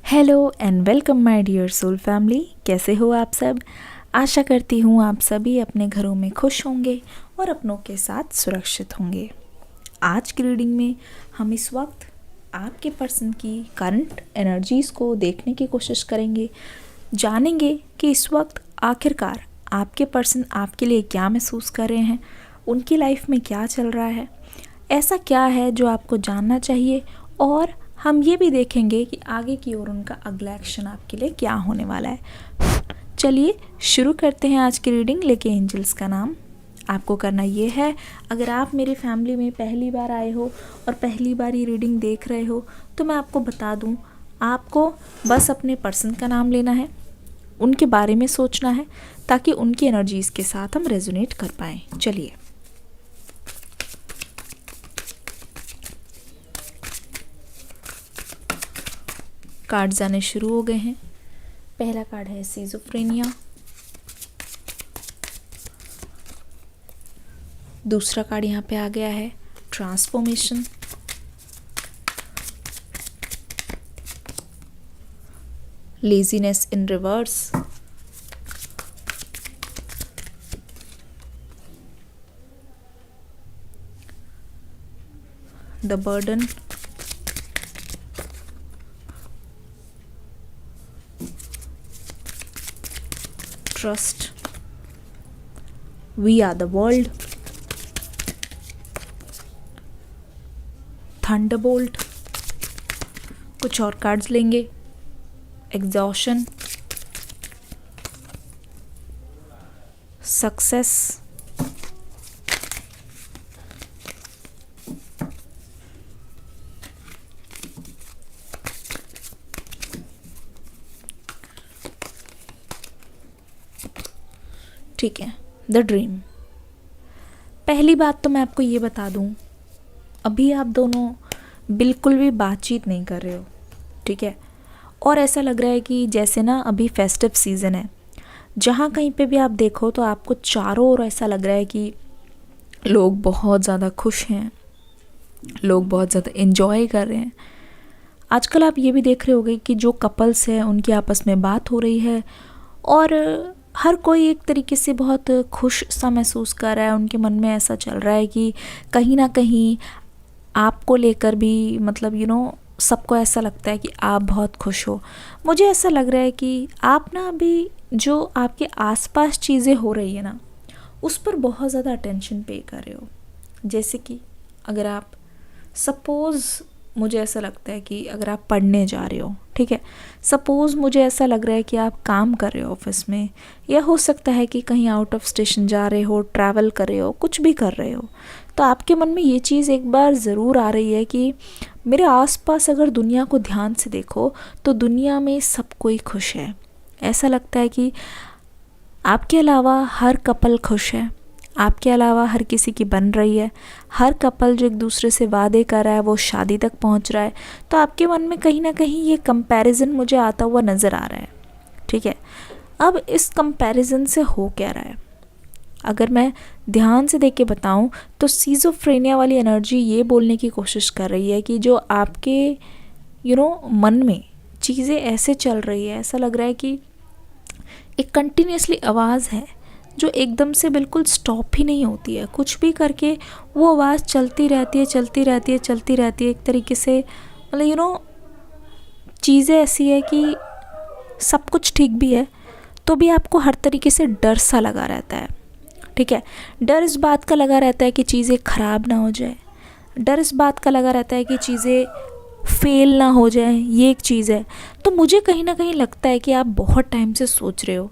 Hello and welcome my dear soul family. कैसे हो आप सब? आशा करती हूँ आप सभी अपने घरों में खुश होंगे और अपनों के साथ सुरक्षित होंगे। आज की रीडिंग में हम इस वक्त आपके पर्सन की करंट एनर्जीज़ को देखने की कोशिश करेंगे, जानेंगे कि इस वक्त आखिरकार आपके पर्सन आपके लिए क्या महसूस कर रहे हैं, उनकी लाइफ में क्या चल रहा है, ऐसा क्या है जो आपको जानना चाहिए, और हम ये भी देखेंगे कि आगे की ओर उनका अगला एक्शन आपके लिए क्या होने वाला है। चलिए शुरू करते हैं आज की रीडिंग। लेके एंजल्स का नाम। आपको करना ये है, अगर आप मेरी फैमिली में पहली बार आए हो और पहली बार ये रीडिंग देख रहे हो तो मैं आपको बता दूं, आपको बस अपने पर्सन का नाम लेना है, उनके बारे में सोचना है ताकि उनकी एनर्जीज़ के साथ हम रेजोनेट कर पाएँ। चलिए कार्ड्स आने शुरू हो गए हैं। पहला कार्ड है सिजोफ्रेनिया, दूसरा कार्ड यहाँ पे आ गया है transformation, laziness in reverse, the burden, trust, we are the world, thunderbolt. कुछ और कार्ड्स लेंगे, एग्जॉशन, सक्सेस, ठीक है, द ड्रीम। पहली बात तो मैं आपको ये बता दूं, अभी आप दोनों बिल्कुल भी बातचीत नहीं कर रहे हो, ठीक है। और ऐसा लग रहा है कि जैसे ना अभी फेस्टिव सीज़न है, जहाँ कहीं पे भी आप देखो तो आपको चारों ओर ऐसा लग रहा है कि लोग बहुत ज़्यादा खुश हैं, लोग बहुत ज़्यादा एंजॉय कर रहे हैं। आजकल आप ये भी देख रहे होगे कि जो कपल्स हैं उनकी आपस में बात हो रही है और हर कोई एक तरीके से बहुत खुश सा महसूस कर रहा है। उनके मन में ऐसा चल रहा है कि कहीं ना कहीं आपको लेकर भी, मतलब सबको ऐसा लगता है कि आप बहुत खुश हो। मुझे ऐसा लग रहा है कि आप ना अभी जो आपके आसपास चीज़ें हो रही है ना, उस पर बहुत ज़्यादा अटेंशन पे कर रहे हो। जैसे कि अगर आप सपोज़, मुझे ऐसा लगता है कि अगर आप पढ़ने जा रहे हो, ठीक है, सपोज़ मुझे ऐसा लग रहा है कि आप काम कर रहे हो ऑफिस में, या हो सकता है कि कहीं आउट ऑफ स्टेशन जा रहे हो, ट्रैवल कर रहे हो, कुछ भी कर रहे हो, तो आपके मन में ये चीज़ एक बार ज़रूर आ रही है कि मेरे आसपास अगर दुनिया को ध्यान से देखो तो दुनिया में सब कोई खुश है। ऐसा लगता है कि आपके अलावा हर कपल खुश है, आपके अलावा हर किसी की बन रही है, हर कपल जो एक दूसरे से वादे कर रहा है वो शादी तक पहुंच रहा है। तो आपके मन में कहीं ना कहीं ये कंपैरिजन मुझे आता हुआ नज़र आ रहा है, ठीक है। अब इस कंपैरिजन से हो क्या रहा है, अगर मैं ध्यान से देख के बताऊं तो सिजोफ्रेनिया वाली एनर्जी ये बोलने की कोशिश कर रही है कि जो आपके मन में चीज़ें ऐसे चल रही है, ऐसा लग रहा है कि एक कंटिन्यूसली आवाज़ है जो एकदम से बिल्कुल स्टॉप ही नहीं होती है। कुछ भी करके वो आवाज़ चलती रहती है, चलती रहती है, चलती रहती है। एक तरीके से मतलब चीज़ें ऐसी है कि सब कुछ ठीक भी है तो भी आपको हर तरीके से डर सा लगा रहता है, ठीक है। डर इस बात का लगा रहता है कि चीज़ें ख़राब ना हो जाए, डर इस बात का लगा रहता है कि चीज़ें फेल ना हो जाए, ये एक चीज़ है। तो मुझे कहीं ना कहीं लगता है कि आप बहुत टाइम से सोच रहे हो।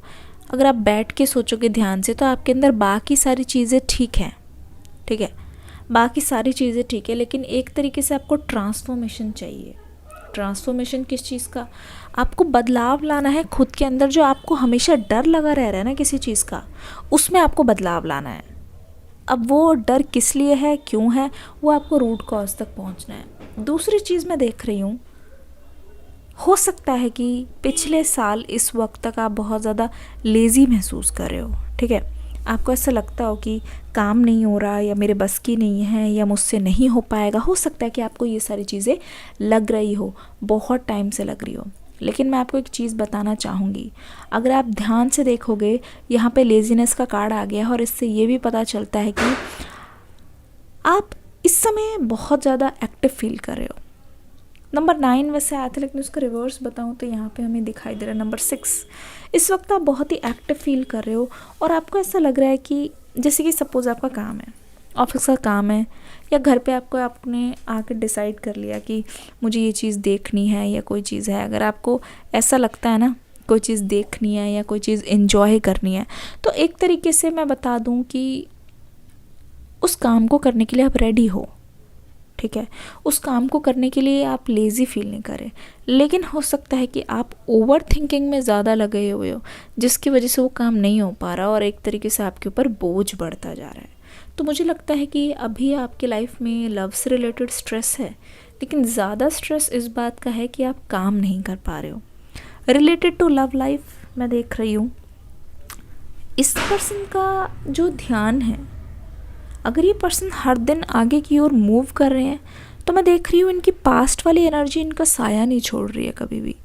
अगर आप बैठ के सोचोगे ध्यान से तो आपके अंदर बाकी सारी चीज़ें ठीक हैं, ठीक है, बाकी सारी चीज़ें ठीक है, लेकिन एक तरीके से आपको ट्रांसफॉर्मेशन चाहिए। ट्रांसफॉर्मेशन किस चीज़ का? आपको बदलाव लाना है खुद के अंदर। जो आपको हमेशा डर लगा रह रहा है ना किसी चीज़ का, उसमें आपको बदलाव लाना है। अब वो डर किस लिए है, क्यों है, वो आपको रूट कॉज तक पहुंचना है। दूसरी चीज़ मैं देख रही हूँ, हो सकता है कि पिछले साल इस वक्त तक आप बहुत ज़्यादा लेज़ी महसूस कर रहे हो, ठीक है। आपको ऐसा लगता हो कि काम नहीं हो रहा, या मेरे बस की नहीं है, या मुझसे नहीं हो पाएगा। हो सकता है कि आपको ये सारी चीज़ें लग रही हो, बहुत टाइम से लग रही हो। लेकिन मैं आपको एक चीज़ बताना चाहूँगी, अगर आप ध्यान से देखोगे यहाँ पे लेज़ीनेस का कार्ड आ गया है और इससे ये भी पता चलता है कि आप इस समय बहुत ज़्यादा एक्टिव फील कर रहे हो। नंबर 9 वैसे आया था, लेकिन उसका रिवर्स बताऊँ तो यहाँ पे हमें दिखाई दे रहा है नंबर 6। इस वक्त आप बहुत ही एक्टिव फील कर रहे हो और आपको ऐसा लग रहा है कि जैसे कि सपोज़ आपका काम है, ऑफिस का काम है, या घर पे आपने आके डिसाइड कर लिया कि मुझे ये चीज़ देखनी है या कोई चीज़ है। अगर आपको ऐसा लगता है ना कोई चीज़ देखनी है या कोई चीज़ एंजॉय करनी है, तो एक तरीके से मैं बता दूं कि उस काम को करने के लिए आप रेडी हो, ठीक है। उस काम को करने के लिए आप लेज़ी फील नहीं करें, लेकिन हो सकता है कि आप ओवर थिंकिंग में ज़्यादा लगे हुए हो, जिसकी वजह से वो काम नहीं हो पा रहा और एक तरीके से आपके ऊपर बोझ बढ़ता जा रहा है। तो मुझे लगता है कि अभी आपकी लाइफ में लव से रिलेटेड स्ट्रेस है, लेकिन ज़्यादा स्ट्रेस इस बात का है कि आप काम नहीं कर पा रहे हो। रिलेटेड टू लव लाइफ मैं देख रही हूँ, इस पर्सन का जो ध्यान है, अगर ये पर्सन हर दिन आगे की ओर मूव कर रहे हैं, तो मैं देख रही हूँ इनकी पास्ट वाली एनर्जी इनका साया नहीं छोड़ रही है कभी भी।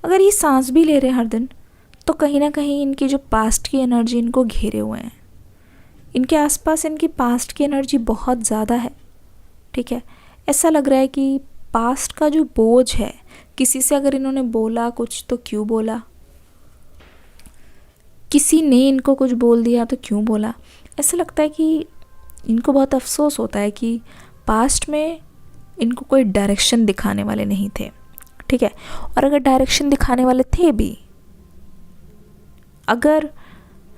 अगर ये सांस भी ले रहे हैं हर दिन, तो कहीं ना कहीं इनकी जो पास्ट की एनर्जी इनको घेरे हुए हैं, इनके आसपास इनकी पास्ट की एनर्जी बहुत ज़्यादा है, ठीक है। ऐसा लग रहा है कि पास्ट का जो बोझ है, किसी से अगर इन्होंने बोला कुछ तो क्यों बोला, किसी ने इनको कुछ बोल दिया तो क्यों बोला। ऐसा लगता है कि इनको बहुत अफसोस होता है कि पास्ट में इनको कोई डायरेक्शन दिखाने वाले नहीं थे, ठीक है। और अगर डायरेक्शन दिखाने वाले थे भी, अगर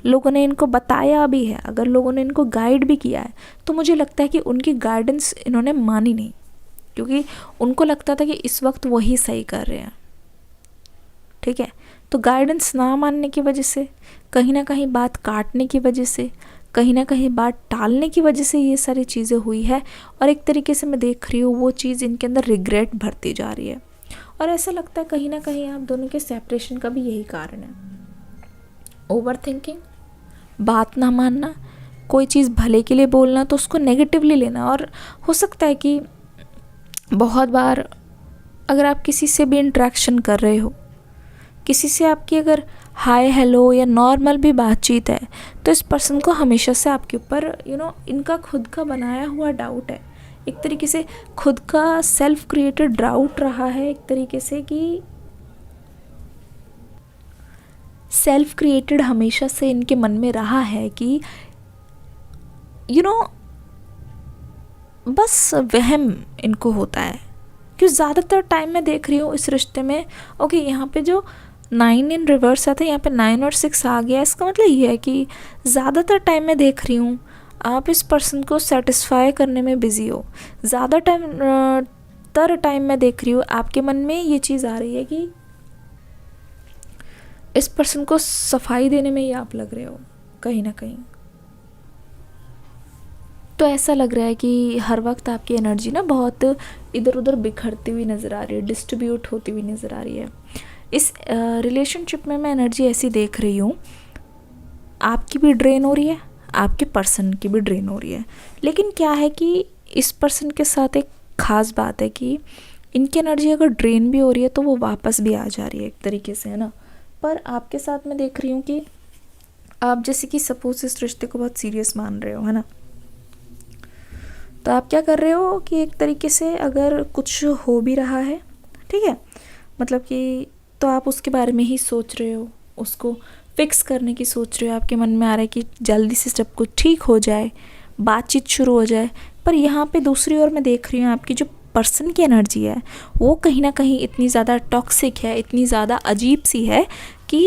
लोगों ने इनको बताया भी है, अगर लोगों ने इनको गाइड भी किया है, तो मुझे लगता है कि उनकी गाइडेंस इन्होंने मानी नहीं, क्योंकि उनको लगता था कि इस वक्त वही सही कर रहे हैं, ठीक है। तो गाइडेंस ना मानने की वजह से, कहीं ना कहीं बात काटने की वजह से, कहीं ना कहीं बात टालने की वजह से ये सारी चीज़ें हुई है। और एक तरीके से मैं देख रही हूँ वो चीज़ इनके अंदर रिग्रेट भरती जा रही है। और ऐसा लगता है कहीं ना कहीं आप दोनों के सेपरेशन का भी यही कारण है। ओवर थिंकिंग, बात ना मानना, कोई चीज़ भले के लिए बोलना तो उसको नेगेटिवली लेना। और हो सकता है कि बहुत बार अगर आप किसी से भी इंटरेक्शन कर रहे हो, किसी से आपकी अगर हाय हेलो या नॉर्मल भी बातचीत है, तो इस पर्सन को हमेशा से आपके ऊपर इनका खुद का बनाया हुआ डाउट है, एक तरीके से खुद का सेल्फ क्रिएटेड डाउट रहा है, एक तरीके से कि सेल्फ क्रिएटेड हमेशा से इनके मन में रहा है कि बस वहम इनको होता है। क्योंकि ज़्यादातर टाइम मैं देख रही हूँ इस रिश्ते में, ओके यहाँ पे जो 9 इन रिवर्स आता है, यहाँ पे 9 और 6 आ गया। इसका मतलब ये है कि ज़्यादातर टाइम मैं देख रही हूँ आप इस पर्सन को सेटिस्फाई करने में बिज़ी हो। ज़्यादा टाइम मैं देख रही हूँ आपके मन में ये चीज़ आ रही है कि इस पर्सन को सफाई देने में ही आप लग रहे हो कहीं ना कहीं। तो ऐसा लग रहा है कि हर वक्त आपकी एनर्जी ना बहुत इधर उधर बिखरती हुई नज़र आ रही है, डिस्ट्रीब्यूट होती हुई नज़र आ रही है। इस रिलेशनशिप में मैं एनर्जी ऐसी देख रही हूँ, आपकी भी ड्रेन हो रही है, आपके पर्सन की भी ड्रेन हो रही है। लेकिन क्या है कि इस पर्सन के साथ एक ख़ास बात है कि इनकी एनर्जी अगर ड्रेन भी हो रही है तो वो वापस भी आ जा रही है एक तरीके से, है ना। पर आपके साथ मैं देख रही हूँ कि आप जैसे कि सपोज इस रिश्ते को बहुत सीरियस मान रहे हो, है ना। तो आप क्या कर रहे हो कि एक तरीके से अगर कुछ हो भी रहा है, ठीक है, मतलब कि तो आप उसके बारे में ही सोच रहे हो, उसको फिक्स करने की सोच रहे हो। आपके मन में आ रहा है कि जल्दी से सब कुछ ठीक हो जाए, बातचीत शुरू हो जाए। पर यहाँ पे दूसरी ओर मैं देख रही हूँ आपकी जो पर्सन की एनर्जी है वो कहीं ना कहीं इतनी ज़्यादा टॉक्सिक है, इतनी ज़्यादा अजीब सी है कि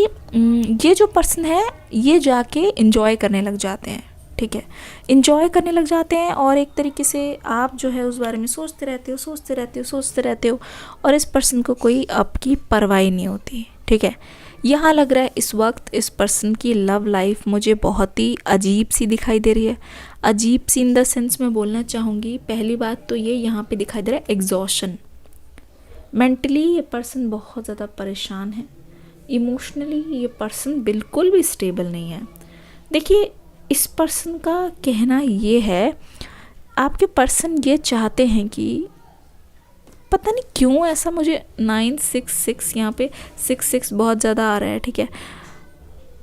ये जो पर्सन है ये जाके एंजॉय करने लग जाते हैं, ठीक है, एंजॉय करने लग जाते हैं। और एक तरीके से आप जो है उस बारे में सोचते रहते हो और इस पर्सन को कोई आपकी परवाह नहीं होती, ठीक है। यहाँ लग रहा है इस वक्त इस पर्सन की लव लाइफ मुझे बहुत ही अजीब सी दिखाई दे रही है। अजीब सी इन द सेंस मैं बोलना चाहूँगी, पहली बात तो ये यहाँ पे दिखाई दे रहा है एग्जॉशन। मेंटली ये पर्सन बहुत ज़्यादा परेशान है, इमोशनली ये पर्सन बिल्कुल भी स्टेबल नहीं है। देखिए इस पर्सन का कहना ये है, आपके पर्सन ये चाहते हैं कि पता नहीं क्यों ऐसा मुझे 966 यहाँ पे 66 बहुत ज़्यादा आ रहा है, ठीक है।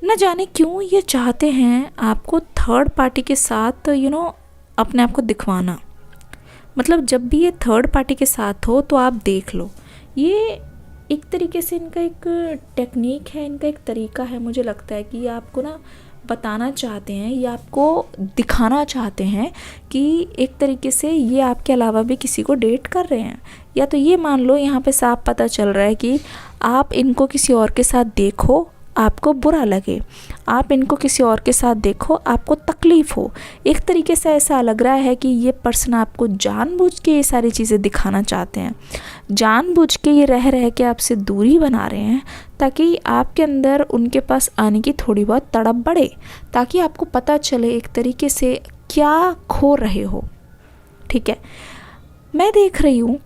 न जाने क्यों ये चाहते हैं आपको थर्ड पार्टी के साथ अपने आप को दिखवाना। मतलब जब भी ये थर्ड पार्टी के साथ हो तो आप देख लो, ये एक तरीके से इनका एक टेक्निक है, इनका एक तरीका है। मुझे लगता है कि ये आपको ना बताना चाहते हैं, ये आपको दिखाना चाहते हैं कि एक तरीके से ये आपके अलावा भी किसी को डेट कर रहे हैं। या तो ये मान लो यहाँ पे साफ पता चल रहा है कि आप इनको किसी और के साथ देखो आपको बुरा लगे, आप इनको किसी और के साथ देखो आपको तकलीफ़ हो। एक तरीके से ऐसा लग रहा है कि ये पर्सन आपको जानबूझ के ये सारी चीज़ें दिखाना चाहते हैं, जानबूझ के ये रह के आपसे दूरी बना रहे हैं, ताकि आपके अंदर उनके पास आने की थोड़ी बहुत तड़प बढ़े, ताकि आपको पता चले एक तरीके से क्या खो रहे हो, ठीक है। मैं देख रही हूँ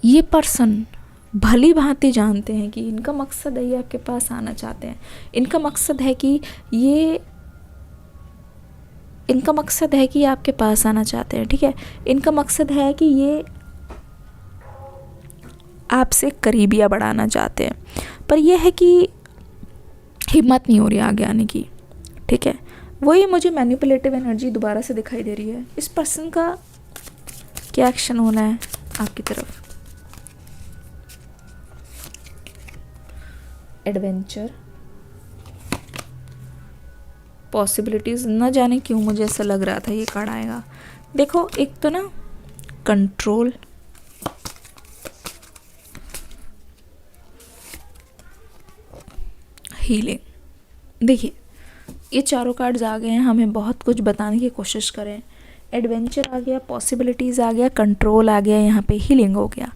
ये पर्सन भली भांति जानते हैं कि इनका मकसद है, ये आपके पास आना चाहते हैं। इनका मकसद है कि ये आपके पास आना चाहते हैं, ठीक है। इनका मकसद है कि ये आपसे करीबियाँ बढ़ाना चाहते हैं, पर यह है कि हिम्मत नहीं हो रही आगे आने की, ठीक है। वही मुझे मैनिपुलेटिव एनर्जी दोबारा से दिखाई दे रही है। इस पर्सन का क्या एक्शन होना है आपकी तरफ? Adventure, possibilities. न जाने क्यों मुझे ऐसा लग रहा था ये कार्ड आएगा। देखो, एक तो ना कंट्रोल, हीलिंग। देखिए ये चारों कार्ड्स आ गए हैं, हमें बहुत कुछ बताने की कोशिश करें। एडवेंचर आ गया, पॉसिबिलिटीज़ आ गया, कंट्रोल आ गया, यहाँ पे हीलिंग हो गया।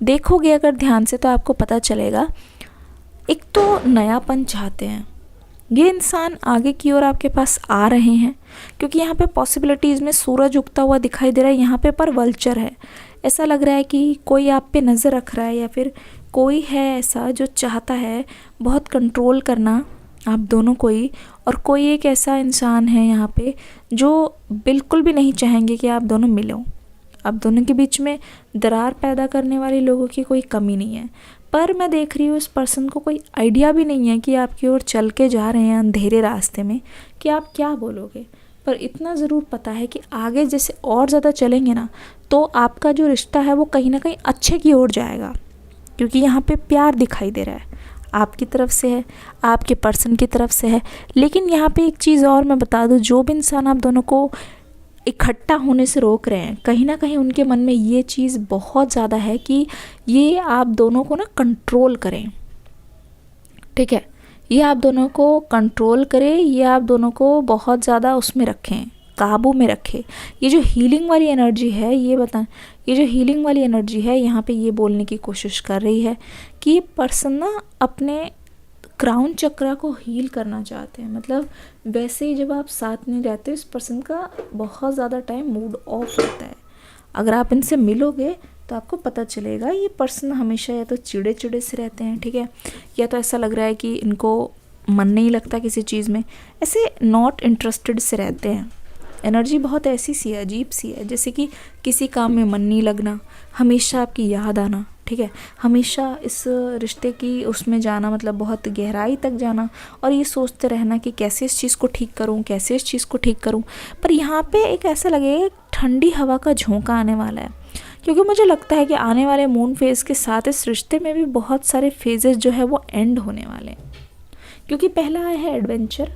देखोगे अगर ध्यान से तो आपको पता चलेगा, एक तो नयापन चाहते हैं ये इंसान आगे की ओर आपके पास आ रहे हैं, क्योंकि यहाँ पे पॉसिबिलिटीज़ में सूरज उगता हुआ दिखाई दे रहा है, यहाँ पे पर वल्चर है। ऐसा लग रहा है कि कोई आप पे नज़र रख रहा है, या फिर कोई है ऐसा जो चाहता है बहुत कंट्रोल करना आप दोनों को ही। और कोई एक ऐसा इंसान है यहाँ पे जो बिल्कुल भी नहीं चाहेंगे कि आप दोनों मिलो। आप दोनों के बीच में दरार पैदा करने वाले लोगों की कोई कमी नहीं है। पर मैं देख रही हूँ इस पर्सन को कोई आइडिया भी नहीं है कि आपकी ओर चल के जा रहे हैं अंधेरे रास्ते में कि आप क्या बोलोगे। पर इतना ज़रूर पता है कि आगे जैसे और ज़्यादा चलेंगे ना, तो आपका जो रिश्ता है वो कहीं ना कहीं अच्छे की ओर जाएगा, क्योंकि यहाँ पे प्यार दिखाई दे रहा है, आपकी तरफ से है, आपके पर्सन की तरफ से है। लेकिन यहाँ पे एक चीज़ और मैं बता दूँ, जो भी इंसान आप दोनों को इकट्ठा होने से रोक रहे हैं, कहीं ना कहीं उनके मन में ये चीज़ बहुत ज़्यादा है कि ये आप दोनों को ना कंट्रोल करें, ठीक है। ये आप दोनों को कंट्रोल करें, ये आप दोनों को बहुत ज़्यादा उसमें रखें, काबू में रखें। ये जो हीलिंग वाली एनर्जी है, ये जो हीलिंग वाली एनर्जी है यहाँ पे ये बोलने की कोशिश कर रही है कि ये पर्सन ना अपने क्राउन चक्रा को हील करना चाहते हैं। मतलब वैसे ही जब आप साथ नहीं रहते, इस पर्सन का बहुत ज़्यादा टाइम मूड ऑफ होता है। अगर आप इनसे मिलोगे तो आपको पता चलेगा ये पर्सन हमेशा या तो चिड़े चिड़े से रहते हैं, ठीक है, या तो ऐसा लग रहा है कि इनको मन नहीं लगता किसी चीज़ में, ऐसे नॉट इंटरेस्टेड से रहते हैं। एनर्जी बहुत ऐसी सी है, अजीब सी है, जैसे कि किसी काम में मन नहीं लगना, हमेशा आपकी याद आना, ठीक है, हमेशा इस रिश्ते की उसमें जाना, मतलब बहुत गहराई तक जाना, और ये सोचते रहना कि कैसे इस चीज़ को ठीक करूं, कैसे इस चीज़ को ठीक करूं। पर यहाँ पे एक ऐसा लगेगा ठंडी हवा का झोंका आने वाला है, क्योंकि मुझे लगता है कि आने वाले मून फेज़ के साथ इस रिश्ते में भी बहुत सारे फेजेस जो है वो एंड होने वाले हैं। क्योंकि पहला है एडवेंचर,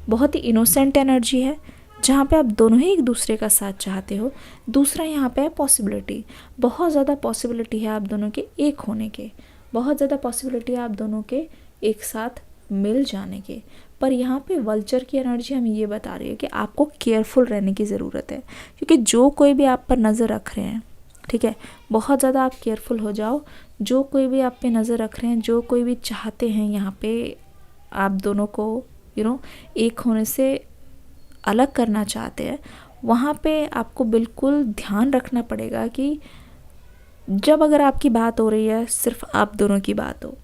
बहुत ही इनोसेंट एनर्जी है जहाँ पे आप दोनों ही एक दूसरे का साथ चाहते हो। दूसरा यहाँ पे है पॉसिबिलिटी, बहुत ज़्यादा पॉसिबिलिटी है आप दोनों के एक होने के, बहुत ज़्यादा पॉसिबिलिटी है आप दोनों के एक साथ मिल जाने के। पर यहाँ पे वल्चर की एनर्जी हमें ये बता रही है कि आपको केयरफुल रहने की ज़रूरत है, क्योंकि जो कोई भी आप पर नज़र रख रहे हैं, ठीक है, बहुत ज़्यादा आप केयरफुल हो जाओ। जो कोई भी आप पे नज़र रख रहे हैं, जो कोई भी चाहते हैं यहाँ पे आप दोनों को एक होने से अलग करना चाहते हैं, वहाँ पे आपको बिल्कुल ध्यान रखना पड़ेगा कि जब अगर आपकी बात हो रही है सिर्फ आप दोनों की बात हो,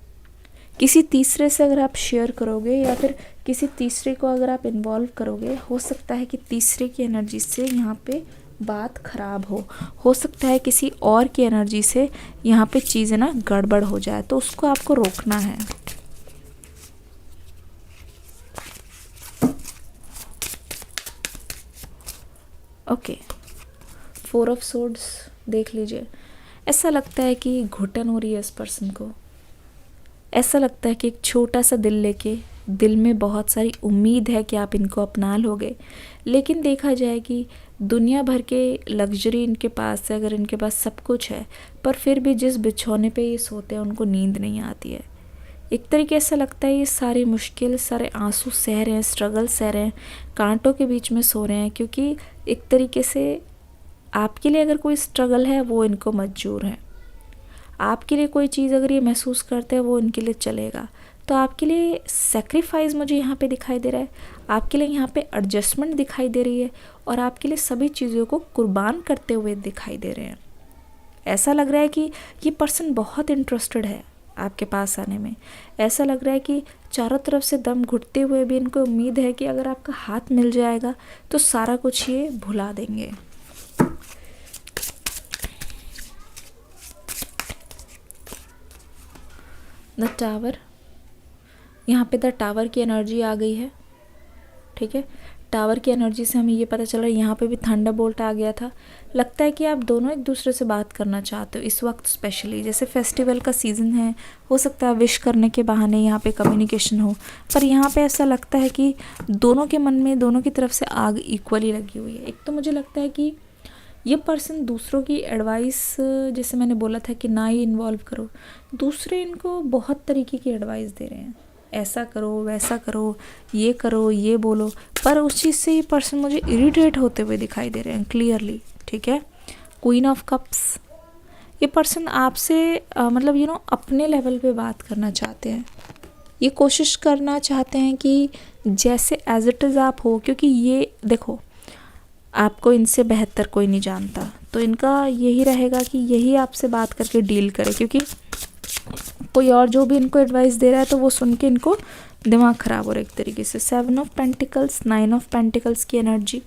किसी तीसरे से अगर आप शेयर करोगे या फिर किसी तीसरे को अगर आप इन्वॉल्व करोगे, हो सकता है कि तीसरे की एनर्जी से यहाँ पे बात ख़राब हो सकता है किसी और की एनर्जी से यहाँ पे चीज़ें ना गड़बड़ हो जाए, तो उसको आपको रोकना है। ओके, 4 ऑफ सोर्ड्स देख लीजिए। ऐसा लगता है कि घुटन हो रही है इस पर्सन को। ऐसा लगता है कि एक छोटा सा दिल लेके दिल में बहुत सारी उम्मीद है कि आप इनको अपना लोगे, लेकिन देखा जाए कि दुनिया भर के लग्जरी इनके पास है, अगर इनके पास सब कुछ है, पर फिर भी जिस बिछौने पे ये सोते हैं उनको नींद नहीं आती है। एक तरीके से लगता है ये सारी मुश्किल, सारे आंसू सह रहे हैं, स्ट्रगल सह रहे हैं, कांटों के बीच में सो रहे हैं, क्योंकि एक तरीके से आपके लिए अगर कोई स्ट्रगल है वो इनको मंजूर है। आपके लिए कोई चीज़ अगर ये महसूस करते हैं वो इनके लिए चलेगा। तो आपके लिए सेक्रीफाइस मुझे यहाँ पे दिखाई दे रहा है, आपके लिए यहाँ पे एडजस्टमेंट दिखाई दे रही है, और आपके लिए सभी चीज़ों को कुर्बान करते हुए दिखाई दे रहे हैं। ऐसा लग रहा है कि ये पर्सन बहुत इंटरेस्टेड है आपके पास आने में। ऐसा लग रहा है कि चारों तरफ से दम घुटते हुए भी इनको उम्मीद है कि अगर आपका हाथ मिल जाएगा तो सारा कुछ ये भुला देंगे। द टावर, यहाँ पे द टावर की एनर्जी आ गई है। ठीक है, टावर की एनर्जी से हमें ये पता चल रहा है, यहाँ पे भी थंडरबोल्ट आ गया था। लगता है कि आप दोनों एक दूसरे से बात करना चाहते हो इस वक्त, स्पेशली जैसे फेस्टिवल का सीज़न है, हो सकता है विश करने के बहाने यहाँ पे कम्युनिकेशन हो, पर यहाँ पे ऐसा लगता है कि दोनों के मन में दोनों की तरफ से आग इक्वली लगी हुई है। एक तो मुझे लगता है कि ये पर्सन दूसरों की एडवाइस, जैसे मैंने बोला था कि ना ही इन्वॉल्व करो, दूसरे इनको बहुत तरीके की एडवाइस दे रहे हैं, ऐसा करो वैसा करो ये बोलो, पर उस चीज़ से ये पर्सन मुझे इरिटेट होते हुए दिखाई दे रहे हैं क्लियरली। ठीक है, क्वीन ऑफ कप्स, ये पर्सन आपसे मतलब अपने लेवल पे बात करना चाहते हैं। ये कोशिश करना चाहते हैं कि जैसे एज इट इज़ आप हो, क्योंकि ये देखो आपको इनसे बेहतर कोई नहीं जानता, तो इनका यही रहेगा कि यही आपसे बात करके डील करे, क्योंकि कोई और जो भी इनको एडवाइस दे रहा है तो वो सुन के इनको दिमाग ख़राब हो रहा है एक तरीके से। 7 ऑफ पेंटिकल्स, 9 ऑफ पेंटिकल्स की एनर्जी,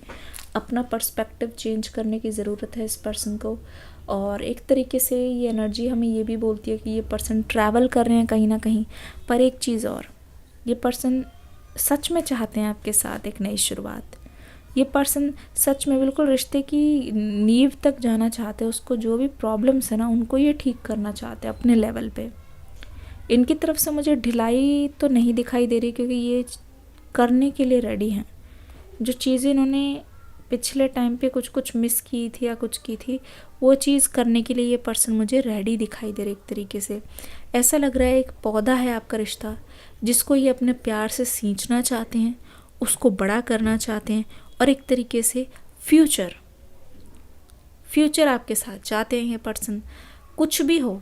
अपना पर्सपेक्टिव चेंज करने की ज़रूरत है इस पर्सन को। और एक तरीके से ये एनर्जी हमें ये भी बोलती है कि ये पर्सन ट्रैवल कर रहे हैं कहीं ना कहीं। पर एक चीज़ और, ये पर्सन सच में चाहते हैं आपके साथ एक नई शुरुआत। ये पर्सन सच में बिल्कुल रिश्ते की नींव तक जाना चाहते हैं, उसको जो भी प्रॉब्लम्स है ना उनको ये ठीक करना चाहते हैं अपने लेवल पे। इनकी तरफ से मुझे ढिलाई तो नहीं दिखाई दे रही, क्योंकि ये करने के लिए रेडी हैं। जो चीज़ें इन्होंने पिछले टाइम पे कुछ मिस की थी या कुछ की थी, वो चीज़ करने के लिए ये पर्सन मुझे रेडी दिखाई दे रही एक तरीके से। ऐसा लग रहा है एक पौधा है आपका रिश्ता, जिसको ये अपने प्यार से सींचना चाहते हैं, उसको बड़ा करना चाहते हैं, और एक तरीके से फ्यूचर आपके साथ चाहते हैं ये पर्सन। कुछ भी हो,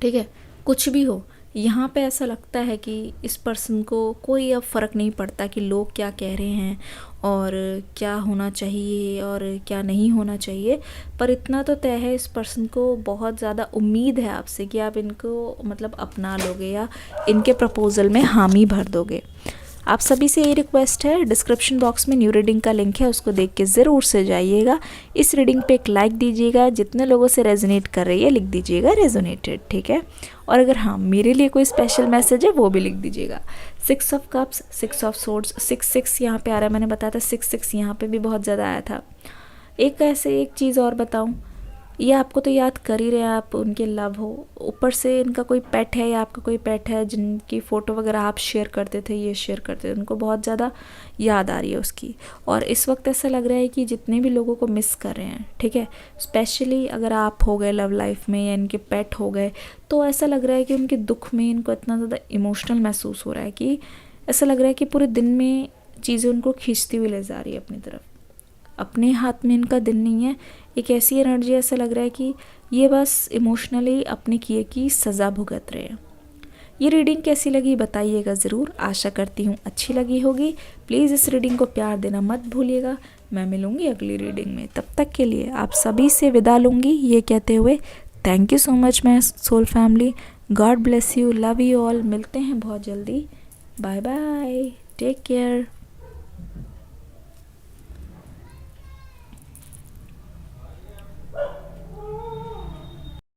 ठीक है, कुछ भी हो, यहाँ पे ऐसा लगता है कि इस पर्सन को कोई अब फ़र्क नहीं पड़ता कि लोग क्या कह रहे हैं और क्या होना चाहिए और क्या नहीं होना चाहिए। पर इतना तो तय है, इस पर्सन को बहुत ज़्यादा उम्मीद है आपसे कि आप इनको मतलब अपना लोगे या इनके प्रपोज़ल में हामी भर दोगे। आप सभी से ये रिक्वेस्ट है, डिस्क्रिप्शन बॉक्स में न्यू रीडिंग का लिंक है, उसको देख के ज़रूर से जाइएगा। इस रीडिंग पे एक लाइक दीजिएगा, जितने लोगों से रेजोनेट कर रही है लिख दीजिएगा रेजोनेटेड, ठीक है। और अगर हाँ मेरे लिए कोई स्पेशल मैसेज है वो भी लिख दीजिएगा। 6 ऑफ कप्स, 6 ऑफ सोर्ड्स, 6 यहाँ पे आ रहा है, मैंने बताया था 6 यहाँ पे भी बहुत ज़्यादा आया था। एक चीज़ और बताऊँ, ये आपको तो याद कर ही रहे हैं, आप उनके लव हो, ऊपर से इनका कोई पेट है या आपका कोई पेट है जिनकी फ़ोटो वगैरह आप शेयर करते थे, ये शेयर करते थे, उनको बहुत ज़्यादा याद आ रही है उसकी। और इस वक्त ऐसा लग रहा है कि जितने भी लोगों को मिस कर रहे हैं, ठीक है, स्पेशली अगर आप हो गए लव लाइफ में या इनके पेट हो गए, तो ऐसा लग रहा है कि उनके दुख में इनको इतना ज़्यादा इमोशनल महसूस हो रहा है कि ऐसा लग रहा है कि पूरे दिन में चीज़ें उनको खींचती हुई ले जा रही है अपनी तरफ। अपने हाथ में इनका दिन नहीं है। एक ऐसी एनर्जी, ऐसा लग रहा है कि ये बस इमोशनली अपने किए की सज़ा भुगत रहे हैं। ये रीडिंग कैसी लगी बताइएगा ज़रूर, आशा करती हूँ अच्छी लगी होगी। प्लीज़ इस रीडिंग को प्यार देना मत भूलिएगा। मैं मिलूँगी अगली रीडिंग में, तब तक के लिए आप सभी से विदा लूँगी ये कहते हुए thank you so much my soul family. God bless you, love you all. मिलते हैं बहुत जल्दी। Bye bye, take care.